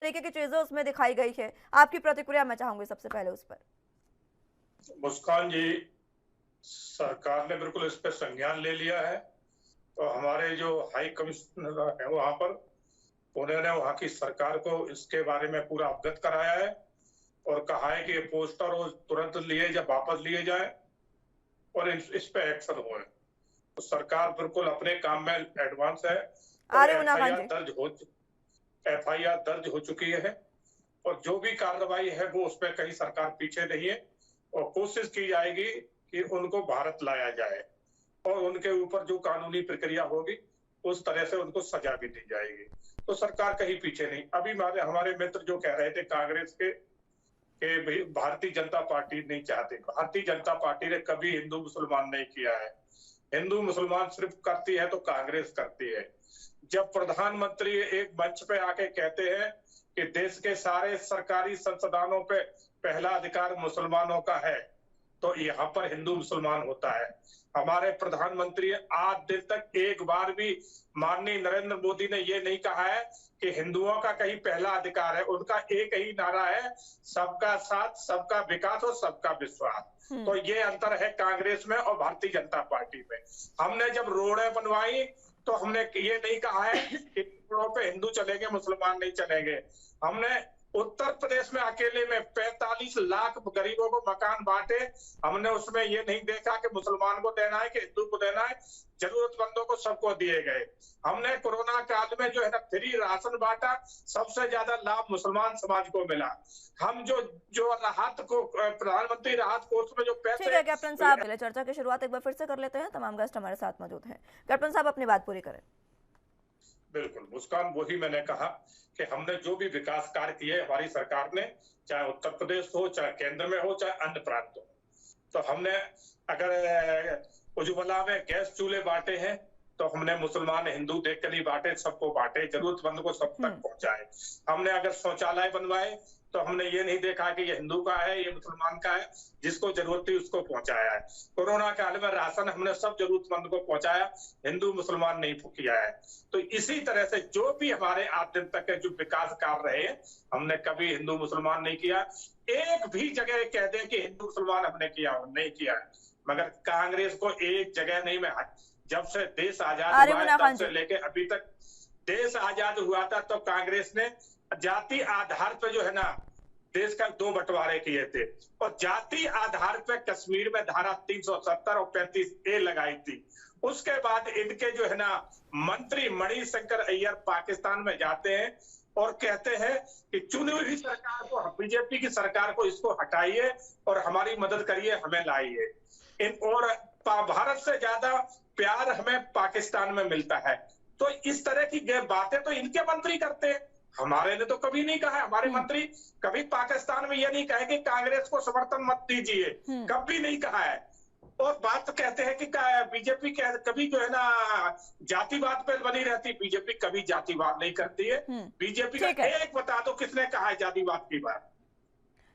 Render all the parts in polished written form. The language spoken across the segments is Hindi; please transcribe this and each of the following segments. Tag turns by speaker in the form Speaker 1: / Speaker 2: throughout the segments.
Speaker 1: तरीके की चीजें उसमें दिखाई गई है, आपकी प्रतिक्रिया मैं चाहूंगी सबसे पहले उस पर।
Speaker 2: मुस्कान जी, सरकार ने बिल्कुल इस पे संज्ञान ले लिया है। तो हमारे जो हाई कमिश्नर है वहां पर, उन्होंने वहां की सरकार को इसके बारे में पूरा अवगत कराया है और कहा है कि ये पोस्टर तुरंत लिए या वापस लिए जाए और इस पे एक्शन हुए। तो सरकार बिल्कुल अपने काम में एडवांस है और
Speaker 1: आर्य खान जी।
Speaker 2: एफआईआर दर्ज हो चुकी है और जो भी कार्रवाई है वो उसमें कहीं सरकार पीछे नहीं है और कोशिश की जाएगी कि उनको भारत लाया जाए और उनके ऊपर जो कानूनी प्रक्रिया होगी उस तरह से उनको सजा भी दी जाएगी। तो सरकार कहीं पीछे नहीं। अभी हमारे मित्र जो कह रहे थे कांग्रेस के भारतीय जनता पार्टी नहीं चाहते। भारतीय जनता पार्टी ने कभी हिंदू मुसलमान नहीं किया है। हिंदू मुसलमान सिर्फ करती है तो कांग्रेस करती है। जब प्रधानमंत्री एक मंच पे आके कहते हैं कि देश के सारे सरकारी संस्थानों पे पहला अधिकार मुसलमानों का है, तो यहाँ पर हिंदू मुसलमान होता है। हमारे प्रधानमंत्री आज दिन तक एक बार भी माननीय नरेंद्र मोदी ने ये नहीं कहा है कि हिंदुओं का कहीं पहला अधिकार है। उनका एक ही नारा है, सबका साथ, सबका विकास और सबका विश्वास। तो ये अंतर है कांग्रेस में और भारतीय जनता पार्टी में। हमने जब रोडें बनवाई तो हमने ये नहीं कहा है कि रोडों पे हिंदू चलेंगे मुसलमान नहीं चलेंगे। हमने उत्तर प्रदेश में अकेले में 45 लाख गरीबों को मकान बांटे। हमने उसमें ये नहीं देखा कि मुसलमान को देना है कि हिंदू को देना है, जरूरतमंदों को सबको दिए गए। हमने कोरोना काल में जो है ना फ्री राशन बांटा, सबसे ज्यादा लाभ मुसलमान समाज को मिला। हम जो राहत को प्रधानमंत्री राहत कोष में जो पैसे।
Speaker 1: ठीक है कैप्टन साहब, पहले चर्चा की शुरुआत एक बार फिर से कर लेते हैं। तमाम गेस्ट हमारे साथ मौजूद हैं। कैप्टन साहब अपनी बात पूरी करें।
Speaker 2: बिल्कुल मुस्कान, वही मैंने कहा कि हमने जो भी विकास कार्य किए हमारी सरकार ने, चाहे उत्तर प्रदेश हो, चाहे केंद्र में हो, चाहे अन्य प्रांत हो, तो हमने अगर उज्ज्वला में गैस चूल्हे बांटे हैं तो हमने मुसलमान हिंदू देख कर नहीं बांटे, सबको बांटे, जरूरतमंद को सब तक पहुंचाए। हमने अगर शौचालय बनवाए तो हमने ये नहीं देखा कि ये हिंदू का है ये मुसलमान का है, जिसको जरूरत थी उसको पहुंचाया है। कोरोना काल में राशन हमने सब जरूरतमंद को पहुंचाया, हिंदू मुसलमान नहीं किया है। तो इसी तरह से जो भी हमारे आज दिन तक के जो विकास कार्य रहे हमने कभी हिंदू मुसलमान नहीं किया। एक भी जगह कह दें कि हिंदू मुसलमान हमने किया नहीं किया है। मगर कांग्रेस को एक जगह नहीं, में जब से देश आजाद हुआ है तब से लेके अभी तक देश आजाद हुआ था तो कांग्रेस ने जाति आधार पे जो है ना देश का 2 बंटवारे किए थे और जाति आधार पे कश्मीर में धारा 370 और 35A लगाई थी। उसके बाद इनके जो है ना मंत्री मणिशंकर अय्यर पाकिस्तान में जाते हैं और कहते हैं कि चुनी हुई सरकार को, बीजेपी की सरकार को इसको हटाइए और हमारी मदद करिए, हमें लाइए। और भारत से ज्यादा प्यार हमें पाकिस्तान में मिलता है। तो इस तरह की बातें तो इनके मंत्री करते हैं, हमारे ने तो कभी नहीं कहा। हमारे मंत्री कभी पाकिस्तान में ये नहीं कहे कि कांग्रेस को समर्थन मत दीजिए, कभी नहीं कहा है। और बात तो कहते हैं कि बीजेपी कभी जो है ना जातिवाद पे बनी रहती, बीजेपी कभी जातिवाद नहीं करती है। बीजेपी का एक बता दो किसने कहा है जातिवाद की बात।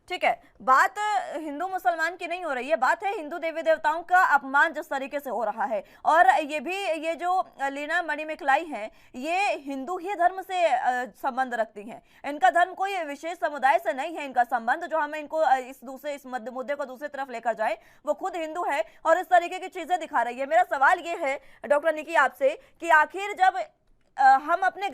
Speaker 1: ठीक है, बात हिंदू मुसलमान की नहीं हो रही है, बात है हिंदू देवी देवताओं का अपमान जिस तरीके से हो रहा है। और ये जो लीना मणिमिखलाई हैं, ये हिंदू ही धर्म से संबंध रखती हैं। इनका धर्म कोई विशेष समुदाय से नहीं है। इनका संबंध जो हमें इनको इस मुद्दे को दूसरी तरफ लेकर जाए, वो खुद हिंदू है और इस तरीके की चीजें दिखा रही है। मेरा सवाल ये है डॉक्टर निकी आपसे कि आखिर जब हम अपने